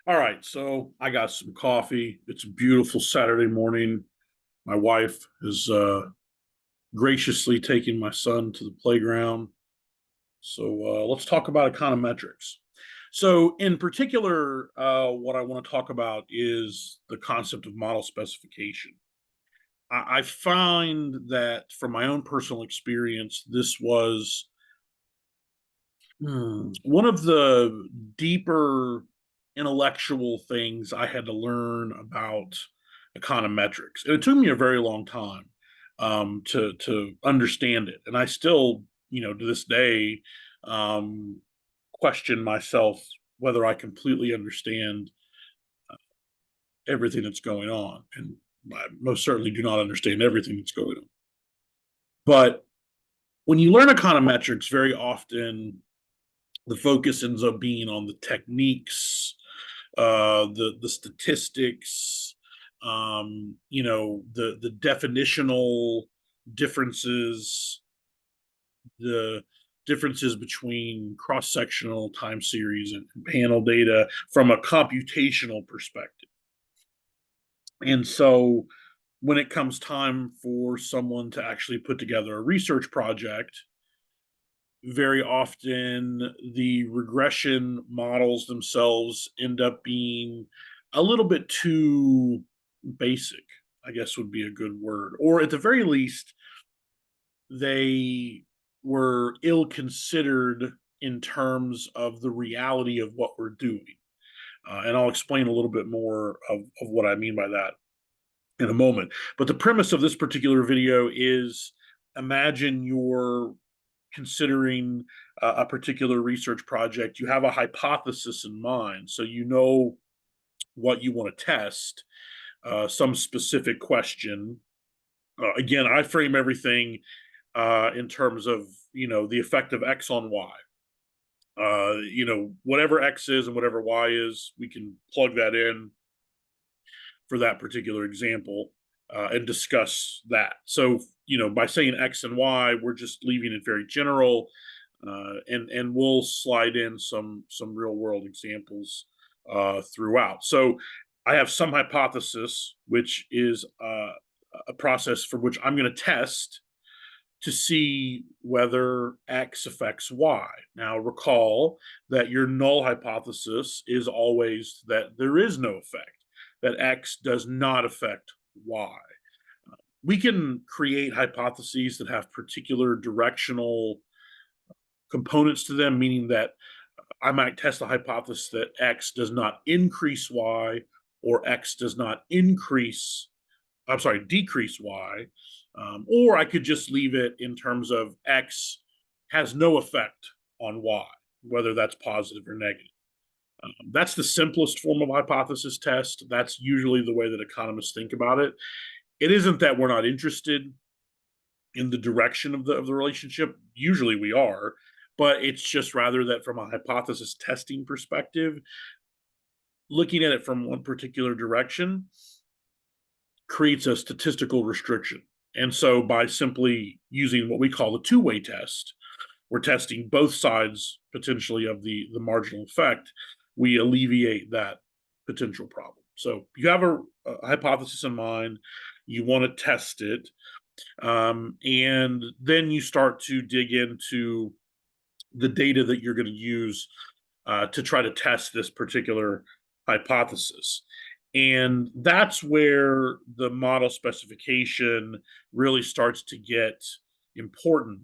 All right, so I got some coffee. It's a beautiful Saturday morning. My wife is graciously taking my son to the playground. So let's talk about econometrics. So, in particular, what I want to talk about is the concept of model specification. I find that from my own personal experience, this was one of the deeper intellectual things I had to learn about econometrics. And it took me a very long time to understand it. And I still, to this day, um, question myself whether I completely understand everything that's going on. And I most certainly do not understand everything that's going on. But when you learn econometrics, very often the focus ends up being on the techniques, the statistics, the definitional differences, the differences between cross-sectional time series and panel data from a computational perspective. And so when it comes time for someone to actually put together a research project, very often the regression models themselves end up being a little bit too basic, I guess would be a good word. Or at the very least, they were ill considered in terms of the reality of what we're doing. And I'll explain a little bit more of what I mean by that in a moment. But the premise of this particular video is imagine you're considering a particular research project, you have a hypothesis in mind. So you know what you want to test, some specific question. Again, I frame everything in terms of, the effect of X on Y. Whatever X is and whatever Y is, we can plug that in for that particular example and discuss that. So, by saying X and Y, we're just leaving it very general, and we'll slide in some real world examples throughout. So, I have some hypothesis, which is a process for which I'm going to test to see whether X affects Y. Now, recall that your null hypothesis is always that there is no effect, that X does not affect Y. We can create hypotheses that have particular directional components to them, meaning that I might test a hypothesis that X does not increase Y or X does not decrease Y. Or I could just leave it in terms of X has no effect on Y, whether that's positive or negative. That's the simplest form of hypothesis test. That's usually the way that economists think about it. It isn't that we're not interested in the direction of the relationship. Usually we are, but it's just rather that from a hypothesis testing perspective, looking at it from one particular direction creates a statistical restriction. And so by simply using what we call the two-way test, we're testing both sides potentially of the marginal effect, we alleviate that potential problem. So you have a hypothesis in mind, you want to test it, and then you start to dig into the data that you're going to use to try to test this particular hypothesis. And that's where the model specification really starts to get important.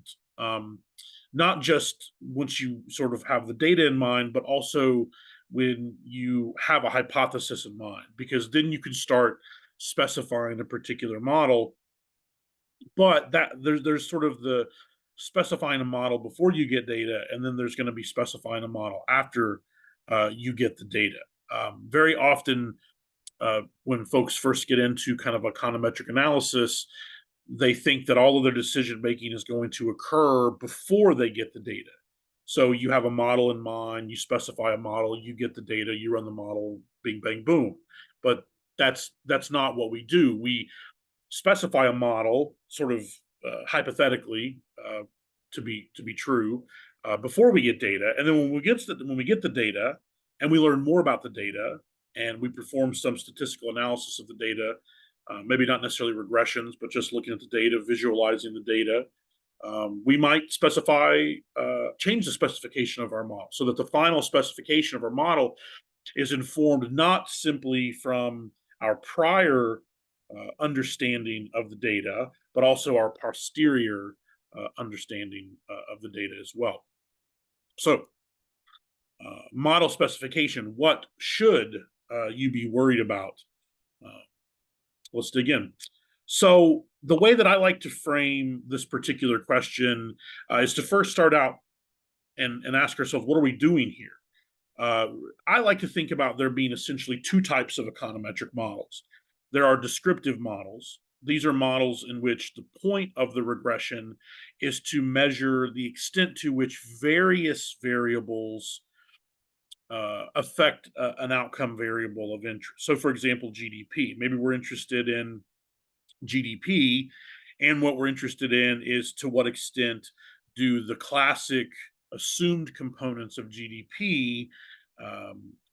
Not just once you sort of have the data in mind, but also when you have a hypothesis in mind, because then you can start specifying a particular model. But that there's sort of the specifying a model before you get data, and then there's going to be specifying a model after you get the data. Very often, when folks first get into kind of econometric analysis, they think that all of their decision making is going to occur before they get the data. So you have a model in mind, you specify a model, you get the data, you run the model, bing, bang, boom. But that's not what we do. We specify a model, sort of hypothetically, to be true, before we get data, and then when we get the data, and we learn more about the data, and we perform some statistical analysis of the data, maybe not necessarily regressions, but just looking at the data, visualizing the data. We might change the specification of our model so that the final specification of our model is informed not simply from our prior understanding of the data, but also our posterior understanding of the data as well. So, model specification, what should you be worried about? Uh, let's dig in. So, the way that I like to frame this particular question is to first start out and ask ourselves, what are we doing here? Uh, I like to think about there being essentially two types of econometric models. There are descriptive models. These are models in which the point of the regression is to measure the extent to which various variables affect an outcome variable of interest. So, for example, GDP. Maybe we're interested in GDP, and what we're interested in is to what extent do the classic assumed components of GDP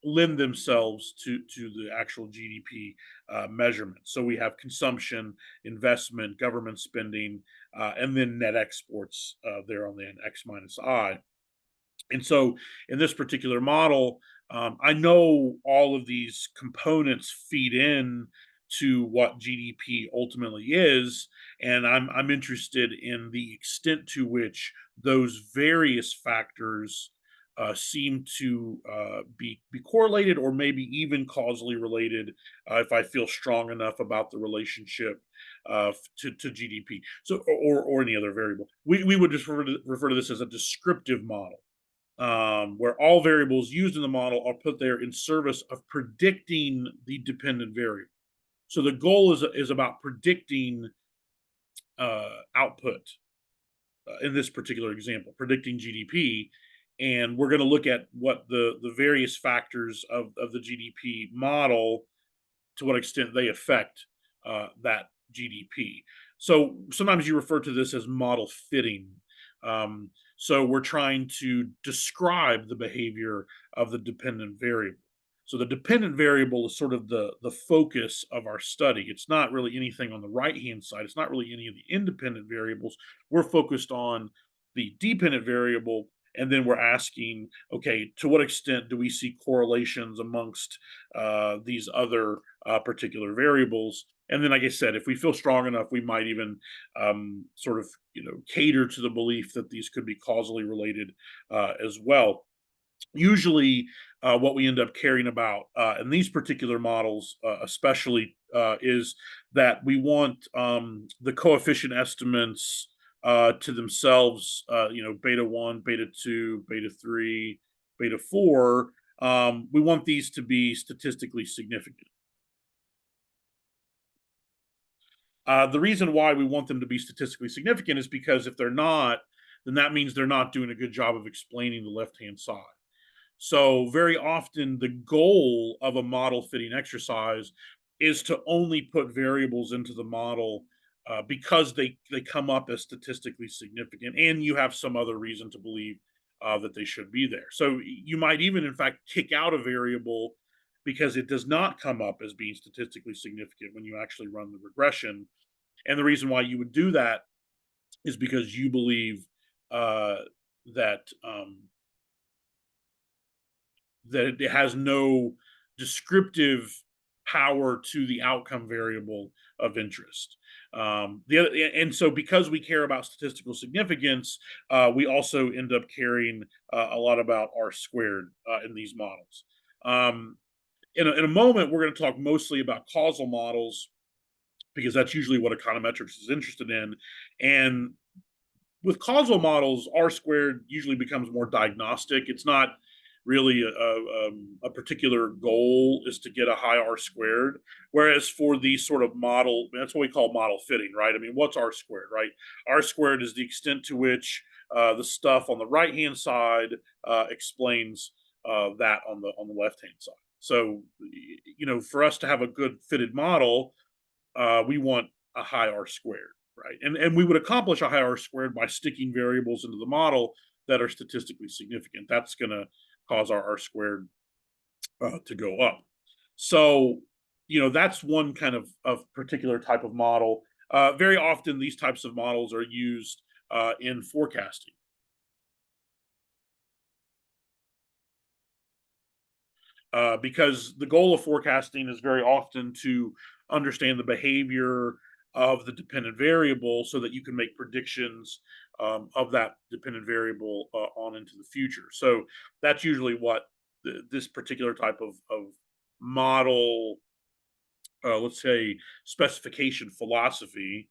lend themselves to the actual GDP measurement. So we have consumption, investment, government spending, and then net exports there on the end, X minus I. And so in this particular model, I know all of these components feed in to what GDP ultimately is, and I'm interested in the extent to which those various factors seem to be correlated or maybe even causally related if I feel strong enough about the relationship to GDP. So or any other variable. We would just refer to this as a descriptive model, where all variables used in the model are put there in service of predicting the dependent variable. So the goal is about predicting output in this particular example, predicting GDP. And we're going to look at what the various factors of the GDP model, to what extent they affect that GDP. So sometimes you refer to this as model fitting. So we're trying to describe the behavior of the dependent variable. So the dependent variable is sort of the focus of our study. It's not really anything on the right hand side. It's not really any of the independent variables. We're focused on the dependent variable, and then we're asking, okay, to what extent do we see correlations amongst these other particular variables? And then, like I said, if we feel strong enough, we might even sort of, cater to the belief that these could be causally related as well. Usually, what we end up caring about in these particular models, especially, is that we want the coefficient estimates to themselves, beta 1, beta 2, beta 3, beta 4. We want these to be statistically significant. The reason why we want them to be statistically significant is because if they're not, then that means they're not doing a good job of explaining the left hand side. So very often the goal of a model fitting exercise is to only put variables into the model because they come up as statistically significant, and you have some other reason to believe that they should be there. So you might even, in fact, kick out a variable because it does not come up as being statistically significant when you actually run the regression. And the reason why you would do that is because you believe uh, that that it has no descriptive power to the outcome variable of interest. And so, because we care about statistical significance, we also end up caring a lot about R squared in these models. Um, in a moment, we're going to talk mostly about causal models because that's usually what econometrics is interested in. And with causal models, R squared usually becomes more diagnostic. It's not really a particular goal is to get a high R squared. Whereas for these sort of model, that's what we call model fitting, right? I mean, what's R squared, right? R squared is the extent to which the stuff on the right hand side explains that on the left hand side. So, for us to have a good fitted model, we want a high R squared, right? And we would accomplish a high R squared by sticking variables into the model that are statistically significant. That's going to cause our R squared to go up. So, that's one kind of particular type of model. Very often, these types of models are used in forecasting. Because the goal of forecasting is very often to understand the behavior of the dependent variable so that you can make predictions of that dependent variable on into the future. So that's usually what this particular type of model, let's say specification philosophy,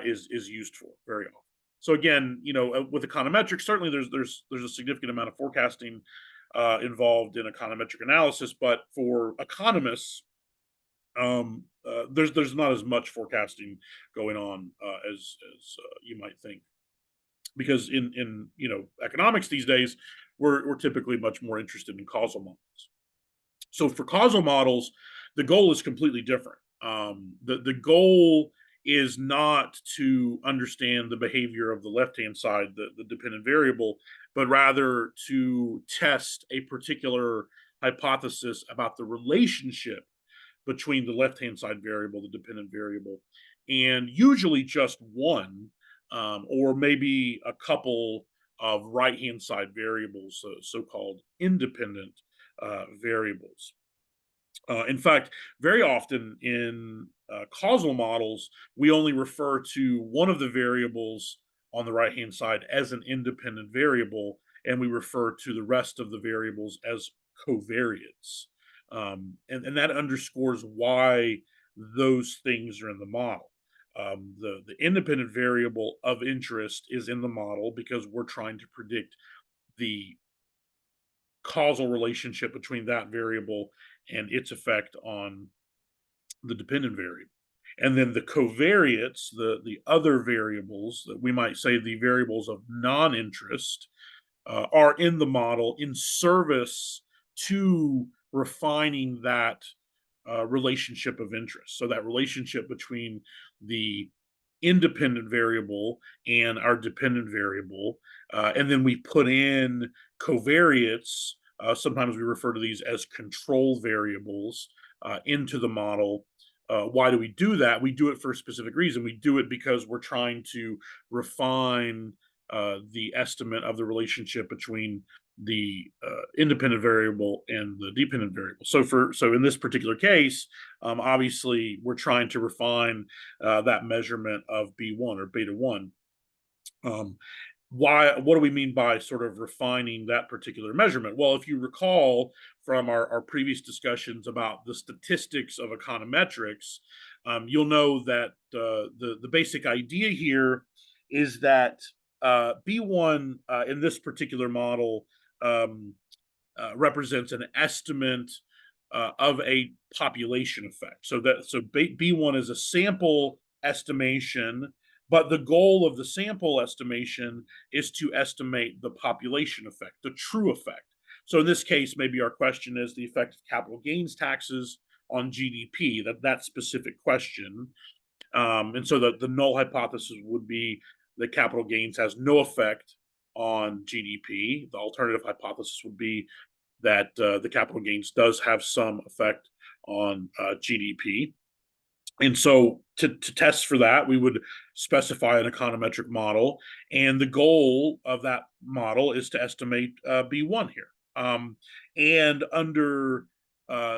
is used for very often. So again, with econometrics, certainly there's a significant amount of forecasting involved in econometric analysis, but for economists, there's not as much forecasting going on as you might think, because in economics these days, we're typically much more interested in causal models. So for causal models, the goal is completely different. The goal is not to understand the behavior of the left hand side, the dependent variable, but rather to test a particular hypothesis about the relationship between the left hand side variable, the dependent variable, and usually just one, or maybe a couple of right hand side variables, so called independent variables. In fact, very often in causal models, we only refer to one of the variables on the right hand side as an independent variable, and we refer to the rest of the variables as covariates. And that underscores why those things are in the model. The independent variable of interest is in the model because we're trying to predict the causal relationship between that variable and its effect on the dependent variable. And then the covariates, the other variables that we might say the variables of non-interest, are in the model in service to refining that relationship of interest. So that relationship between the independent variable and our dependent variable. And then we put in covariates. Sometimes we refer to these as control variables into the model. Why do we do that? We do it for a specific reason. We do it because we're trying to refine the estimate of the relationship between the independent variable and the dependent variable. So in this particular case, obviously we're trying to refine that measurement of B1 or beta 1. What do we mean by sort of refining that particular measurement? Well, if you recall from our previous discussions about the statistics of econometrics, you'll know that the basic idea here is that B1 in this particular model represents an estimate of a population effect. So B1 is a sample estimation, but the goal of the sample estimation is to estimate the population effect, the true effect. So in this case, maybe our question is the effect of capital gains taxes on GDP, that specific question. And so the null hypothesis would be that capital gains has no effect on GDP. The alternative hypothesis would be that the capital gains does have some effect on GDP. And so to test for that, we would specify an econometric model. And the goal of that model is to estimate B1 here. And under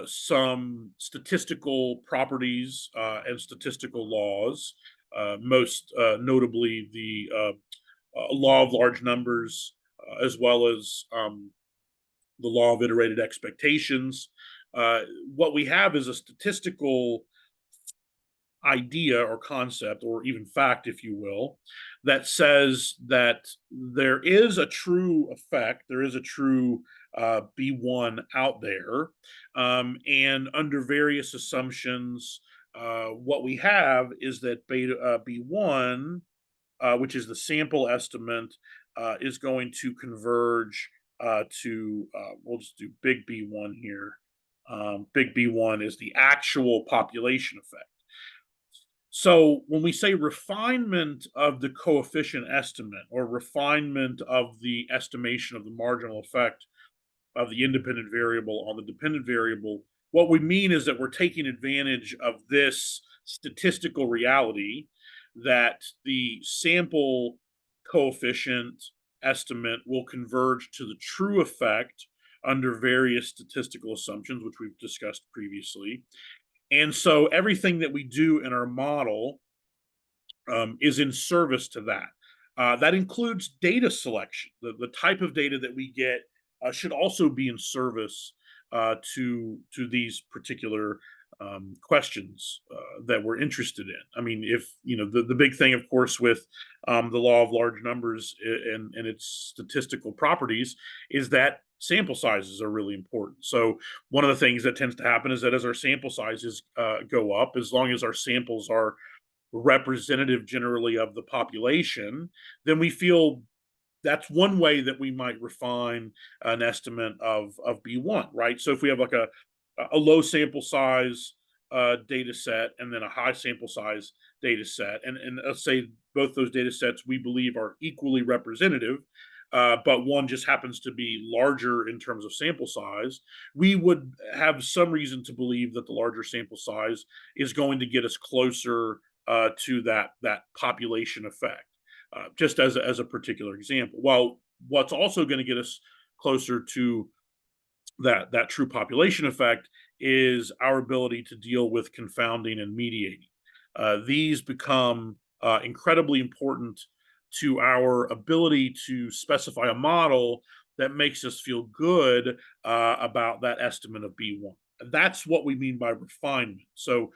some statistical properties and statistical laws, most notably the law of large numbers, as well as the law of iterated expectations. What we have is a statistical idea or concept, or even fact, if you will, that says that there is a true effect, there is a true B1 out there, and under various assumptions, what we have is that beta B1, which is the sample estimate, is going to converge to, we'll just do big B1 here. Big B1 is the actual population effect. So when we say refinement of the coefficient estimate or refinement of the estimation of the marginal effect, of the independent variable on the dependent variable, what we mean is that we're taking advantage of this statistical reality that the sample coefficient estimate will converge to the true effect under various statistical assumptions, which we've discussed previously. And so everything that we do in our model is in service to that. That includes data selection. The type of data that we get should also be in service to these particular questions that we're interested in. I mean, if you know the big thing, of course, with the law of large numbers and its statistical properties is that sample sizes are really important. So one of the things that tends to happen is that as our sample sizes go up, as long as our samples are representative generally of the population, then we feel that's one way that we might refine an estimate of B1, right? So if we have like a low sample size data set and then a high sample size data set, and let's say both those data sets we believe are equally representative, but one just happens to be larger in terms of sample size, we would have some reason to believe that the larger sample size is going to get us closer to that population effect. Just as a particular example. Well, what's also going to get us closer to that true population effect is our ability to deal with confounding and mediating. These become incredibly important to our ability to specify a model that makes us feel good about that estimate of B1. That's what we mean by refinement. So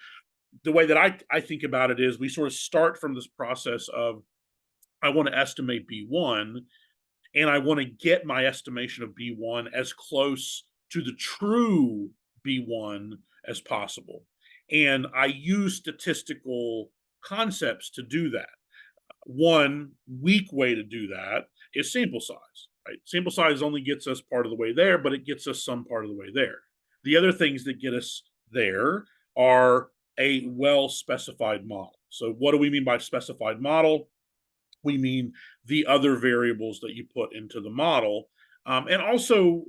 the way that I think about it is we sort of start from this process of I want to estimate B1 and I want to get my estimation of B1 as close to the true B1 as possible. And I use statistical concepts to do that. One weak way to do that is sample size, right? Sample size only gets us part of the way there, but it gets us some part of the way there. The other things that get us there are a well-specified model. So what do we mean by specified model? We mean the other variables that you put into the model. And also,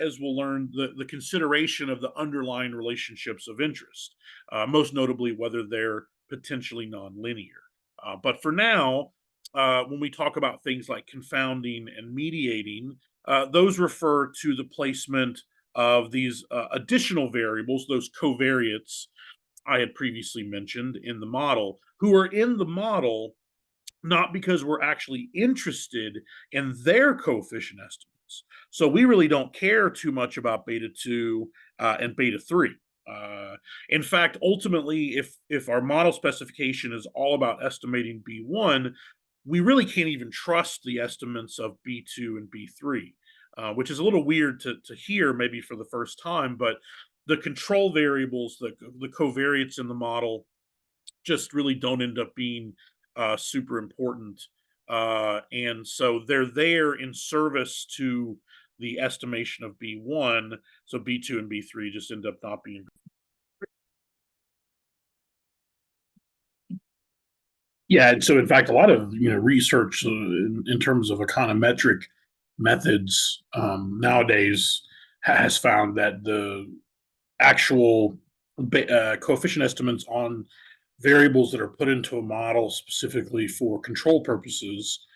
as we'll learn, the consideration of the underlying relationships of interest, most notably whether they're potentially nonlinear. But for now, when we talk about things like confounding and mediating, those refer to the placement of these additional variables, those covariates I had previously mentioned in the model, who are in the model not because we're actually interested in their coefficient estimates. So we really don't care too much about beta 2 and beta 3. In fact, ultimately, if our model specification is all about estimating B1, we really can't even trust the estimates of B2 and B3, which is a little weird to hear maybe for the first time, but the control variables, the covariates in the model just really don't end up being super important. And so they're there in service to the estimation of B1. So B2 and B3 just end up not being. Yeah, and so in fact, a lot of research in terms of econometric methods nowadays has found that the actual coefficient estimates on variables that are put into a model specifically for control purposes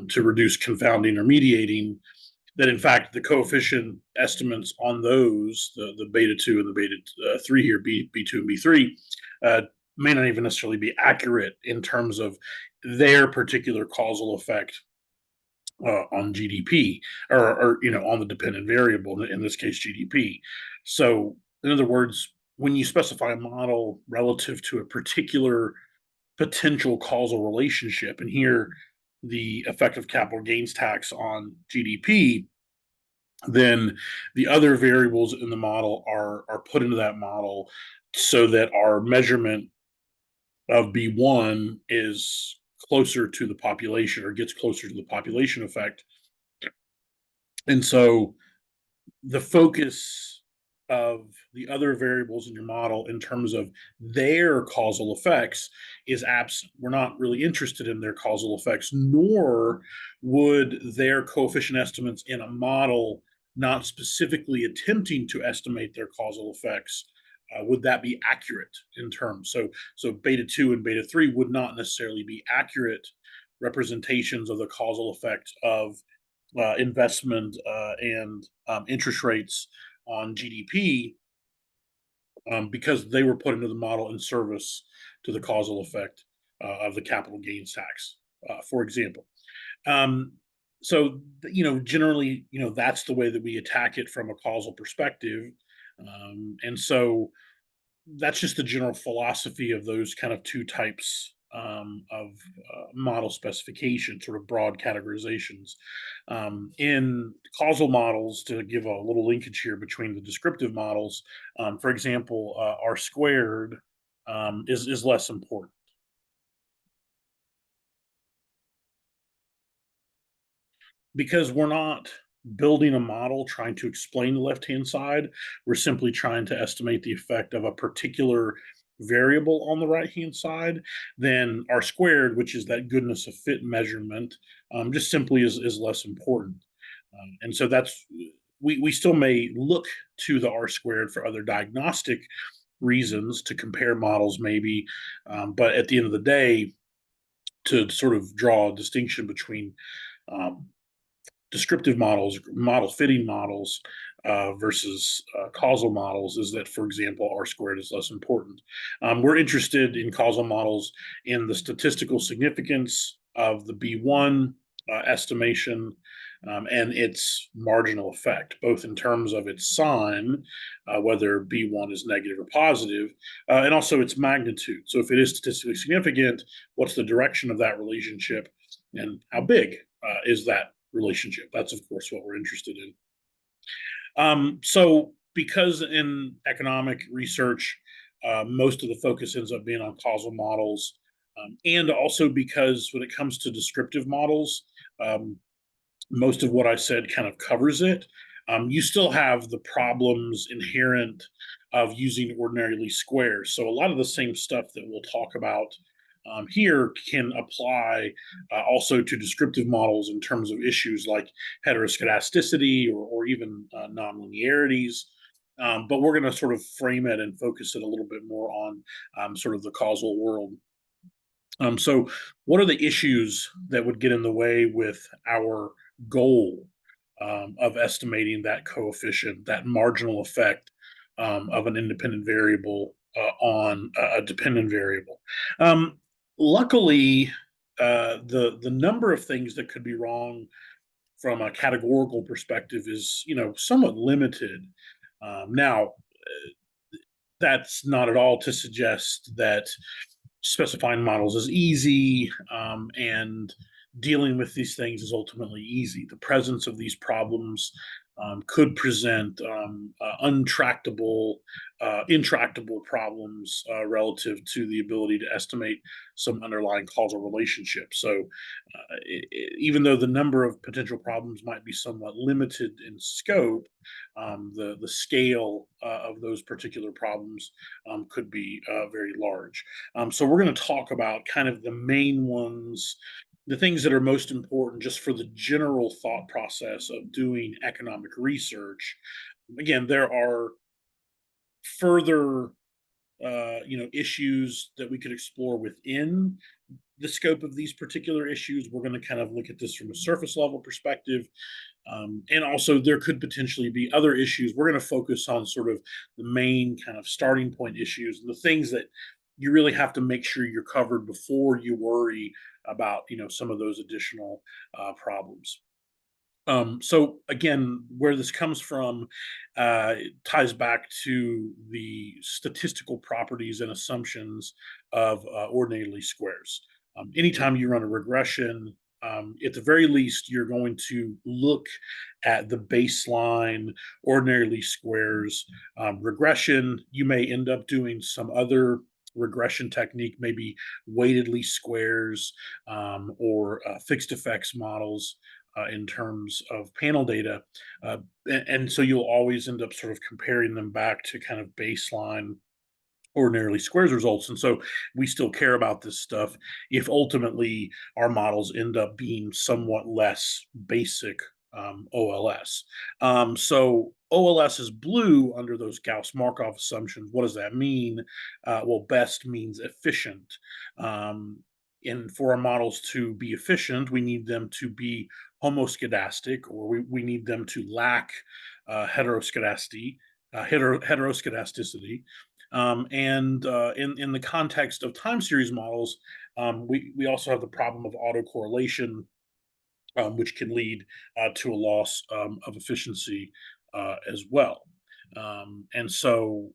to reduce confounding or mediating, that in fact the coefficient estimates on those, the beta 2 and the beta 3 here, B2 and B3, may not even necessarily be accurate in terms of their particular causal effect on GDP or on the dependent variable, in this case GDP. So in other words, when you specify a model relative to a particular potential causal relationship, and here the effective capital gains tax on GDP, then the other variables in the model are put into that model so that our measurement of B1 is closer to the population or gets closer to the population effect. And so the focus of the other variables in your model in terms of their causal effects is absent. We're not really interested in their causal effects, nor would their coefficient estimates in a model not specifically attempting to estimate their causal effects, would that be accurate in terms? So beta 2 and beta 3 would not necessarily be accurate representations of the causal effect of investment and interest rates on GDP, because they were put into the model in service to the causal effect of the capital gains tax, for example. Um, so, generally, that's the way that we attack it from a causal perspective. And so that's just the general philosophy of those kind of two types of model specification, sort of broad categorizations. In causal models, to give a little linkage here between the descriptive models, for example, R squared is less important. Because we're not building a model trying to explain the left-hand side. We're simply trying to estimate the effect of a particular variable on the right-hand side. Then R squared, which is that goodness of fit measurement, just simply is less important. And so we still may look to the R squared for other diagnostic reasons to compare models maybe, but at the end of the day, to sort of draw a distinction between um, descriptive models, model fitting models, versus causal models, is that, for example, R squared is less important. We're interested in causal models in the statistical significance of the B1 estimation, and its marginal effect, both in terms of its sign, whether B1 is negative or positive, and also its magnitude. So if it is statistically significant, what's the direction of that relationship, and how big is that relationship? That's, of course, what we're interested in. So because in economic research, most of the focus ends up being on causal models, and also because when it comes to descriptive models, um, most of what I said kind of covers it. You still have the problems inherent of using ordinary least squares. So a lot of the same stuff that we'll talk about here can apply also to descriptive models in terms of issues like heteroscedasticity or even nonlinearities. But we're going to sort of frame it and focus it a little bit more on sort of the causal world. So, what are the issues that would get in the way with our goal of estimating that coefficient, that marginal effect of an independent variable on a dependent variable? Luckily, the number of things that could be wrong from a categorical perspective is, somewhat limited. Now, that's not at all to suggest that specifying models is easy, and dealing with these things is ultimately easy. The presence of these problems could present intractable problems relative to the ability to estimate some underlying causal relationship. So, even though the number of potential problems might be somewhat limited in scope, the scale of those particular problems could be very large. So we're going to talk about kind of the main ones, the things that are most important just for the general thought process of doing economic research. Again, there are further issues that we could explore within the scope of these particular issues. We're going to kind of look at this from a surface level perspective. And also, there could potentially be other issues. We're going to focus on sort of the main kind of starting point issues, the things that you really have to make sure you're covered before you worry about, some of those additional problems. So again, where this comes from ties back to the statistical properties and assumptions of ordinary least squares. Anytime you run a regression, at the very least, you're going to look at the baseline ordinary least squares. Regression, you may end up doing some other regression technique, maybe weighted least squares, or fixed effects models in terms of panel data. And so you'll always end up sort of comparing them back to kind of baseline ordinarily squares results. And so we still care about this stuff if ultimately our models end up being somewhat less basic OLS. So OLS is blue under those Gauss-Markov assumptions. What does that mean? Well, best means efficient. And for our models to be efficient, we need them to be homoscedastic, or we need them to lack heteroscedasticity. Heteroscedasticity. In the context of time series models, we also have the problem of autocorrelation, which can lead to a loss of efficiency as well. And so,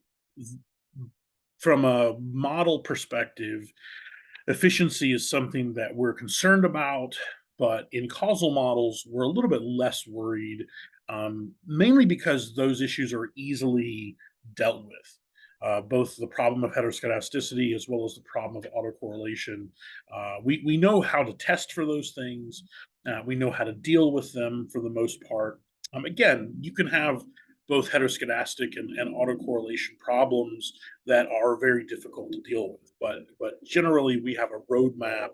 from a model perspective, efficiency is something that we're concerned about, but in causal models, we're a little bit less worried, mainly because those issues are easily dealt with. Both the problem of heteroscedasticity as well as the problem of autocorrelation. We know how to test for those things. We know how to deal with them for the most part. Again, you can have both heteroscedastic and autocorrelation problems that are very difficult to deal with. But generally, we have a roadmap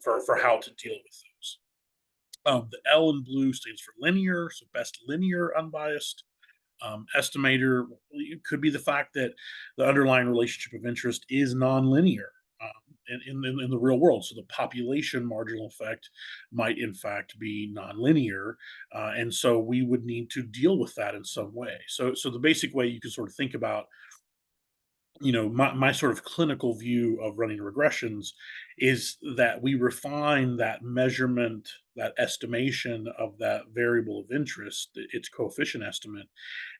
for how to deal with those. The L in blue stands for linear, so best linear unbiased estimator. It could be the fact that the underlying relationship of interest is nonlinear in the real world. So the population marginal effect might in fact be nonlinear, and so we would need to deal with that in some way. So the basic way you can sort of think about, my sort of clinical view of running regressions is that we refine that measurement, that estimation of that variable of interest, its coefficient estimate.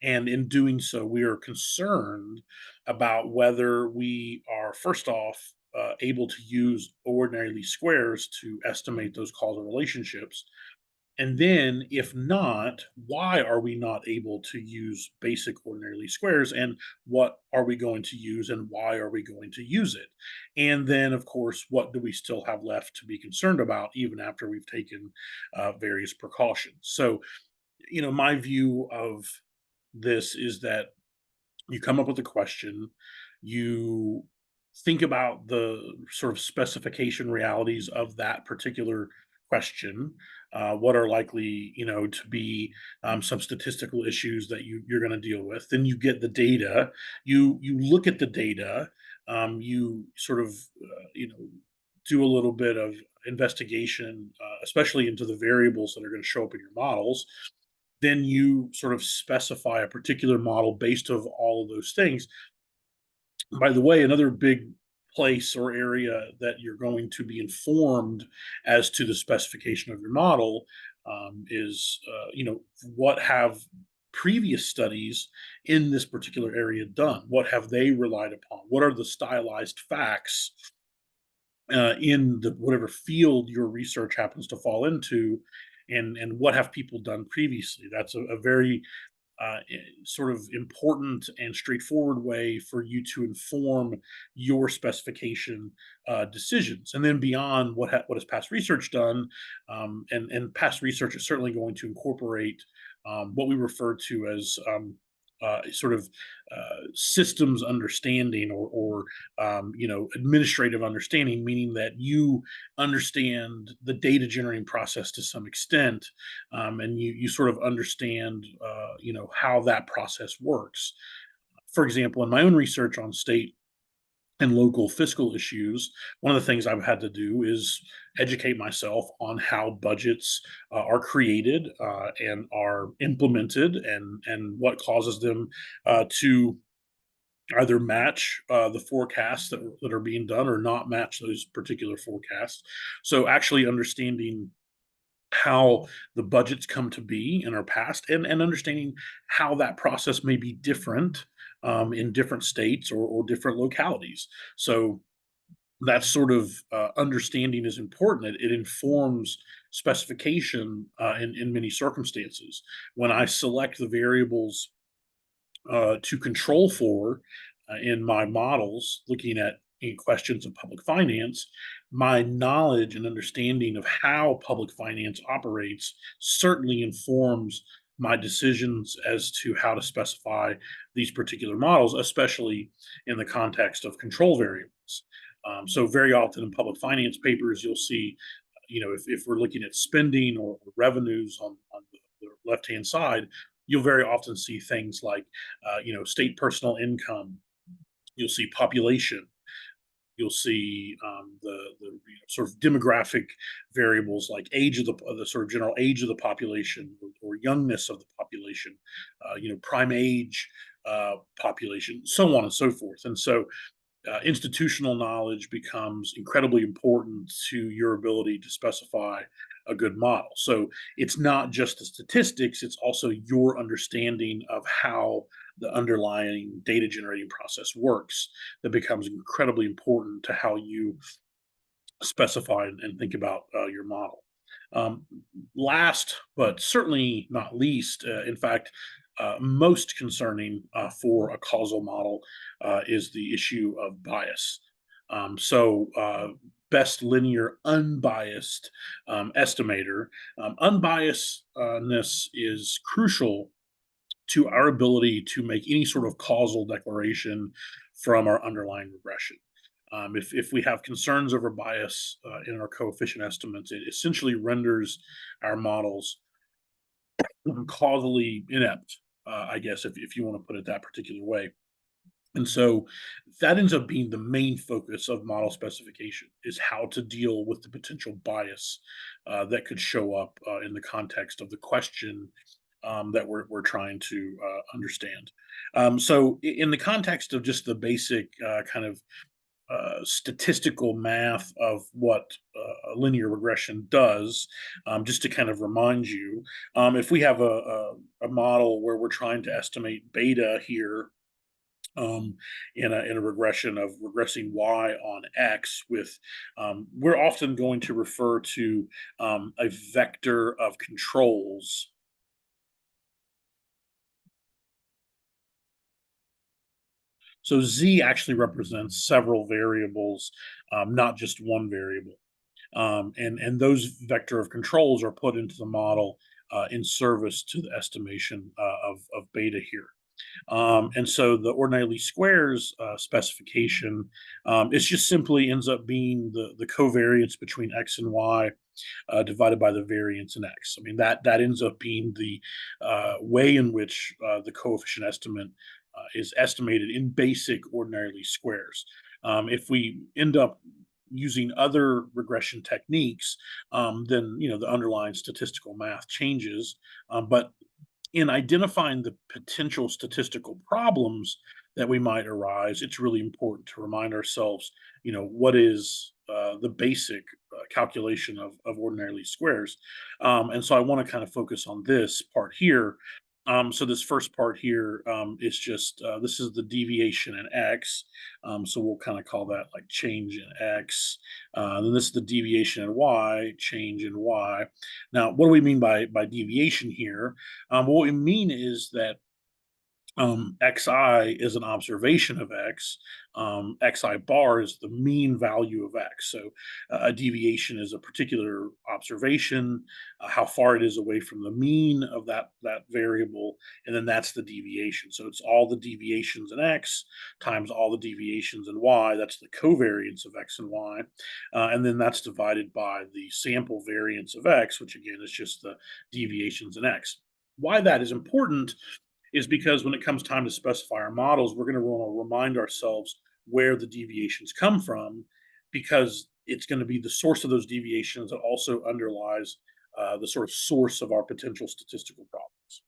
And in doing so, we are concerned about whether we are, first off, able to use ordinary least squares to estimate those causal relationships. And then, if not, why are we not able to use basic ordinary least squares? And what are we going to use, and why are we going to use it? And then, of course, what do we still have left to be concerned about, even after we've taken various precautions? So, my view of this is that you come up with a question, you think about the sort of specification realities of that particular question. What are likely, to be some statistical issues that you're going to deal with? Then you get the data. You look at the data. You sort of, do a little bit of investigation, especially into the variables that are going to show up in your models. Then you sort of specify a particular model based of all of those things. By the way, another big place or area that you're going to be informed as to the specification of your model is, what have previous studies in this particular area done? What have they relied upon? What are the stylized facts in the whatever field your research happens to fall into, and what have people done previously? That's a very sort of important and straightforward way for you to inform your specification decisions. And then beyond what has past research done, and past research is certainly going to incorporate what we refer to as sort of systems understanding, or administrative understanding, meaning that you understand the data generating process to some extent, and you sort of understand how that process works. For example, in my own research on state and local fiscal issues, one of the things I've had to do is educate myself on how budgets are created and are implemented, and what causes them to either match the forecasts that are being done, or not match those particular forecasts. So actually understanding how the budgets come to be in our past, and understanding how that process may be different in different states, or different localities. So that sort of understanding is important. It informs specification in many circumstances. When I select the variables to control for in my models, looking at in questions of public finance, my knowledge and understanding of how public finance operates certainly informs my decisions as to how to specify these particular models, especially in the context of control variables. So very often in public finance papers, you'll see if we're looking at spending or revenues on the left-hand side, you'll very often see things like, state personal income. You'll see population. You'll see the sort of demographic variables like age of the sort of general age of the population, or youngness of the population, prime age population, so on and so forth. And so institutional knowledge becomes incredibly important to your ability to specify a good model. So it's not just the statistics, it's also your understanding of how the underlying data generating process works that becomes incredibly important to how you specify and think about your model. Um, Last, but certainly not least, in fact, most concerning for a causal model is the issue of bias. Best linear unbiased estimator. Unbiasedness is crucial to our ability to make any sort of causal declaration from our underlying regression. If we have concerns over bias in our coefficient estimates, it essentially renders our models causally inept, I guess, if you want to put it that particular way. And so that ends up being the main focus of model specification, is how to deal with the potential bias that could show up in the context of the question that we're trying to understand. In the context of just the basic kind of statistical math of what linear regression does, just to kind of remind you, if we have a model where we're trying to estimate beta here, in a regression of regressing y on x with, we're often going to refer to a vector of controls. So z actually represents several variables, not just one variable. And those vector of controls are put into the model in service to the estimation of beta here. And so the ordinary least squares specification, it just simply ends up being the covariance between x and y divided by the variance in x. I mean, that ends up being the way in which the coefficient estimate is estimated in basic ordinary least squares. If we end up using other regression techniques, then the underlying statistical math changes. But in identifying the potential statistical problems that we might arise, it's really important to remind ourselves, what is the basic calculation of ordinary least squares. And so I want to kind of focus on this part here. So this first part here is just, this is the deviation in x. So we'll kind of call that like change in x. Then this is the deviation in y, change in y. Now, what do we mean by deviation here? What we mean is that xi is an observation of x. Xi bar is the mean value of x. So a deviation is a particular observation, how far it is away from the mean of that variable, and then that's the deviation. So it's all the deviations in x times all the deviations in y. That's the covariance of x and y, and then that's divided by the sample variance of x, which again is just the deviations in x. Why that is important is because when it comes time to specify our models, we're going to want to remind ourselves where the deviations come from, because it's going to be the source of those deviations that also underlies the sort of source of our potential statistical problems.